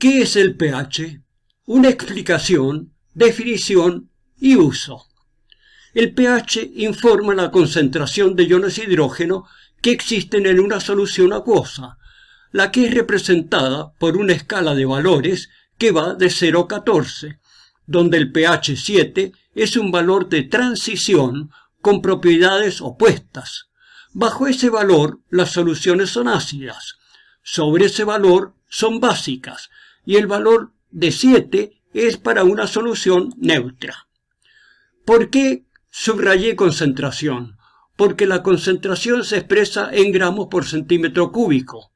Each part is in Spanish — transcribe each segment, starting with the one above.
¿Qué es el pH? Una explicación, definición y uso. El pH informa la concentración de iones de hidrógeno que existen en una solución acuosa, la que es representada por una escala de valores que va de 0 a 14, donde el pH 7 es un valor de transición con propiedades opuestas. Bajo ese valor, las soluciones son ácidas. Sobre ese valor son básicas, y el valor de 7 es para una solución neutra. ¿Por qué subrayé concentración? Porque la concentración se expresa en gramos por centímetro cúbico,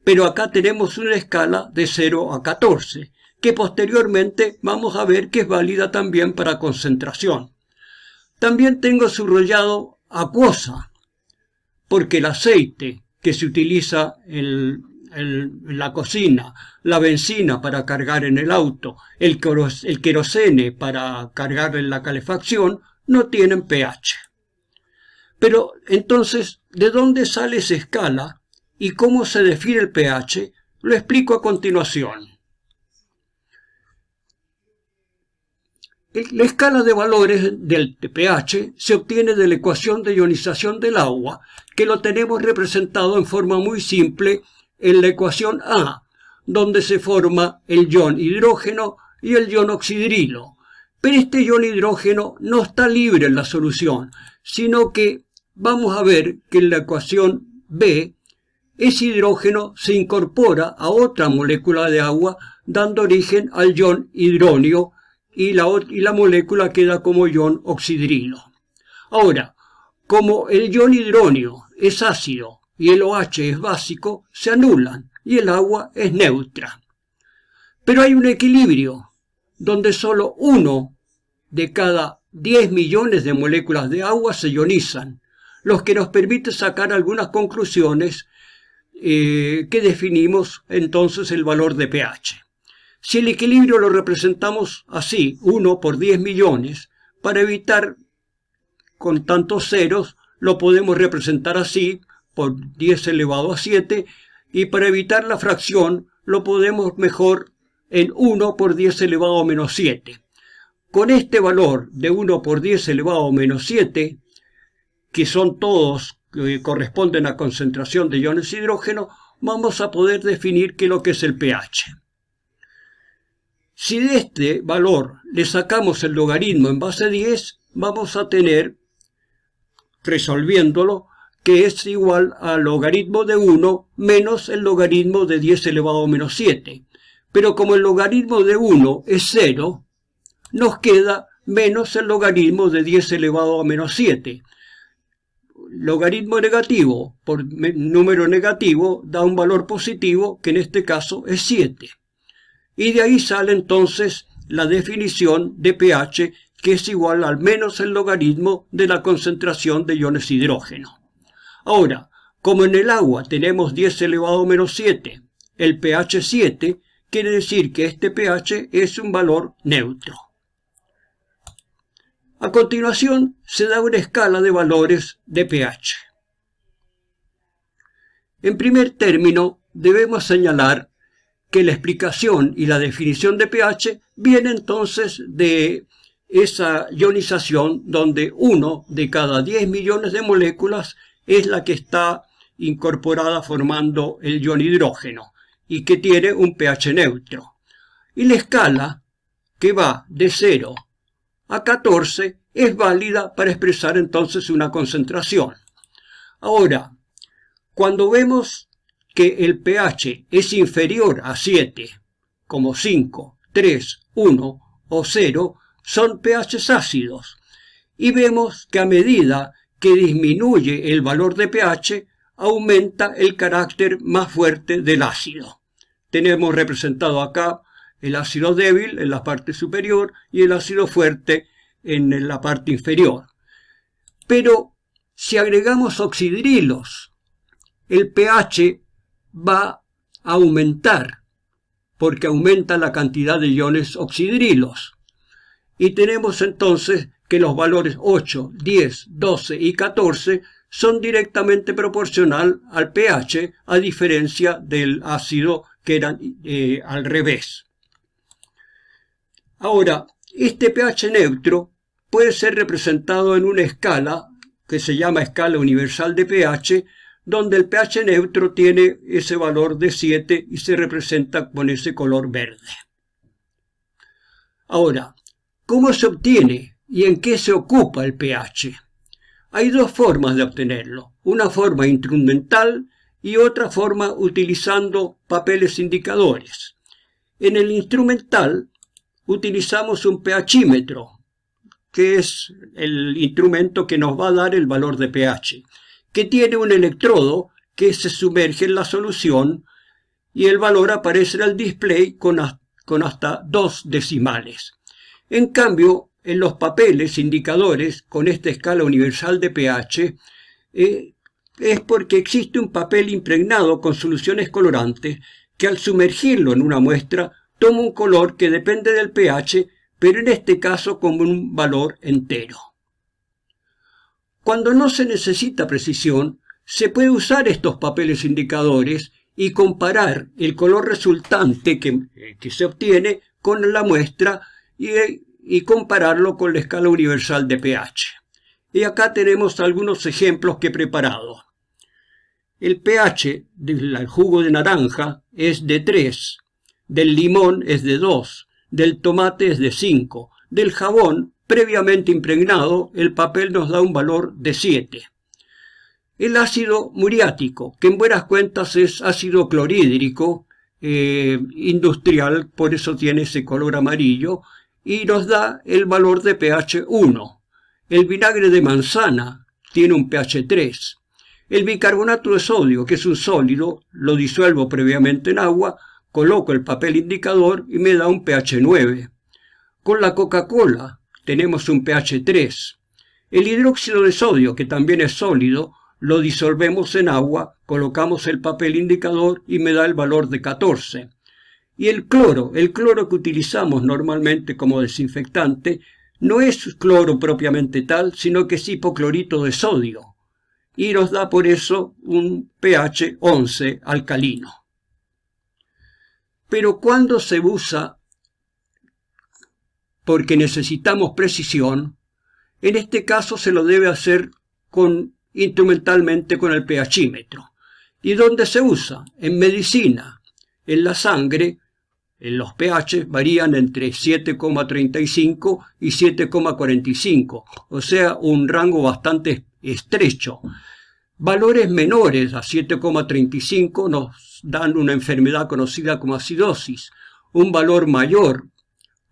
pero acá tenemos una escala de 0 a 14, que posteriormente vamos a ver que es válida también para concentración. También tengo subrayado acuosa, porque el aceite que se utiliza en la cocina, la benzina para cargar en el auto, el querosene para cargar en la calefacción, no tienen pH. Pero entonces, ¿de dónde sale esa escala y cómo se define el pH? Lo explico a continuación. La escala de valores del pH se obtiene de la ecuación de ionización del agua, que lo tenemos representado en forma muy simple en la ecuación A, donde se forma el ion hidrógeno y el ion oxidrilo. Pero este ion hidrógeno no está libre en la solución, sino que vamos a ver que en la ecuación B, ese hidrógeno se incorpora a otra molécula de agua, dando origen al ion hidronio, y la molécula queda como ion oxidrilo. Ahora, como el ion hidronio es ácido y el OH es básico, se anulan y el agua es neutra. Pero hay un equilibrio, donde solo 1 de cada 10 millones de moléculas de agua se ionizan, lo que nos permite sacar algunas conclusiones que definimos entonces el valor de pH. Si el equilibrio lo representamos así, 1 por 10 millones, para evitar con tantos ceros, lo podemos representar así, por 10 elevado a 7, y para evitar la fracción, lo podemos mejor en 1 por 10 elevado a menos 7. Con este valor de 1 por 10 elevado a menos 7, que son todos que corresponden a concentración de iones de hidrógeno, vamos a poder definir qué es lo que es el pH. Si de este valor le sacamos el logaritmo en base 10, vamos a tener, resolviéndolo, que es igual al logaritmo de 1 menos el logaritmo de 10 elevado a menos 7. Pero como el logaritmo de 1 es 0, nos queda menos el logaritmo de 10 elevado a menos 7. Logaritmo negativo por número negativo da un valor positivo, que en este caso es 7. Y de ahí sale entonces la definición de pH, que es igual al menos el logaritmo de la concentración de iones de hidrógeno. Ahora, como en el agua tenemos 10 elevado a menos 7, el pH 7, quiere decir que este pH es un valor neutro. A continuación se da una escala de valores de pH. En primer término, debemos señalar que la explicación y la definición de pH viene entonces de esa ionización donde 1 de cada 10 millones de moléculas es la que está incorporada formando el ion hidrógeno y que tiene un pH neutro. Y la escala, que va de 0 a 14, es válida para expresar entonces una concentración. Ahora, cuando vemos que el pH es inferior a 7, como 5, 3, 1 o 0, son pHs ácidos. Y vemos que a medida que disminuye el valor de pH, aumenta el carácter más fuerte del ácido. Tenemos representado acá el ácido débil en la parte superior y el ácido fuerte en la parte inferior. Pero si agregamos oxidrilos, el pH va a aumentar, porque aumenta la cantidad de iones oxidrilos. Y tenemos entonces que los valores 8, 10, 12 y 14 son directamente proporcional al pH, a diferencia del ácido que eran al revés. Ahora, este pH neutro puede ser representado en una escala que se llama escala universal de pH, donde el pH neutro tiene ese valor de 7 y se representa con ese color verde. Ahora, ¿cómo se obtiene y en qué se ocupa el pH? Hay dos formas de obtenerlo, una forma instrumental y otra forma utilizando papeles indicadores. En el instrumental utilizamos un pHímetro, que es el instrumento que nos va a dar el valor de pH, que tiene un electrodo que se sumerge en la solución y el valor aparece en el display con hasta 2 decimales. En cambio, en los papeles indicadores con esta escala universal de pH, es porque existe un papel impregnado con soluciones colorantes que al sumergirlo en una muestra toma un color que depende del pH, pero en este caso como un valor entero. Cuando no se necesita precisión, se puede usar estos papeles indicadores y comparar el color resultante que se obtiene con la muestra y compararlo con la escala universal de pH. Y acá tenemos algunos ejemplos que he preparado. El pH del jugo de naranja es de 3, del limón es de 2, del tomate es de 5, del jabón previamente impregnado el papel nos da un valor de 7. El ácido muriático, que en buenas cuentas es ácido clorhídrico industrial, por eso tiene ese color amarillo, y nos da el valor de pH 1. El vinagre de manzana tiene un pH 3. El bicarbonato de sodio, que es un sólido, lo disuelvo previamente en agua, coloco el papel indicador y me da un pH 9. Con la Coca-Cola tenemos un pH 3. El hidróxido de sodio, que también es sólido, lo disolvemos en agua, colocamos el papel indicador y me da el valor de 14. Y el cloro que utilizamos normalmente como desinfectante, no es cloro propiamente tal, sino que es hipoclorito de sodio. Y nos da por eso un pH 11 alcalino. Pero cuando se usa porque necesitamos precisión, en este caso se lo debe hacer instrumentalmente con el pHímetro. ¿Y dónde se usa? En medicina. En la sangre, en los pH varían entre 7,35 y 7,45, o sea, un rango bastante estrecho. Valores menores a 7,35 nos dan una enfermedad conocida como acidosis. Un valor mayor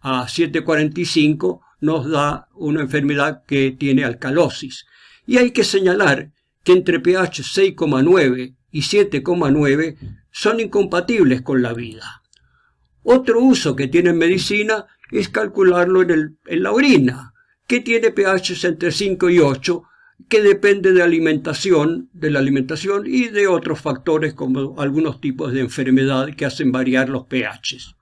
a 7,45 nos da una enfermedad que tiene alcalosis. Y hay que señalar que entre pH 6,9 y 7,9 son incompatibles con la vida. Otro uso que tiene en medicina es calcularlo en la orina, que tiene pH entre 5 y 8, que depende de la alimentación y de otros factores como algunos tipos de enfermedad que hacen variar los pHs.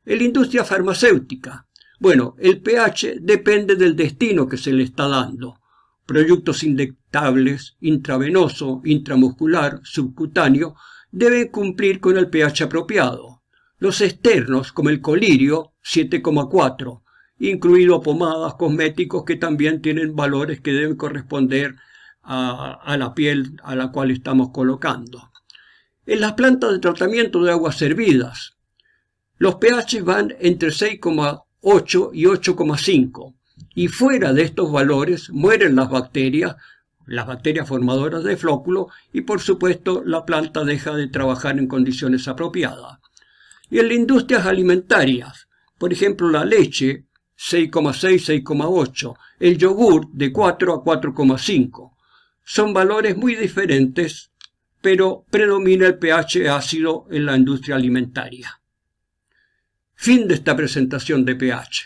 En la industria farmacéutica, bueno, el pH depende del destino que se le está dando. Productos inyectables, intravenoso, intramuscular, subcutáneo, deben cumplir con el pH apropiado. Los externos, como el colirio, 7,4, incluido pomadas, cosméticos que también tienen valores que deben corresponder a la piel a la cual estamos colocando. En las plantas de tratamiento de aguas servidas, los pH van entre 6,8 y 8,5 y fuera de estos valores mueren las bacterias formadoras de flóculo y por supuesto la planta deja de trabajar en condiciones apropiadas. Y en las industrias alimentarias, por ejemplo la leche, 6,6, 6,8, el yogur de 4 a 4,5. Son valores muy diferentes, pero predomina el pH ácido en la industria alimentaria. Fin de esta presentación de pH.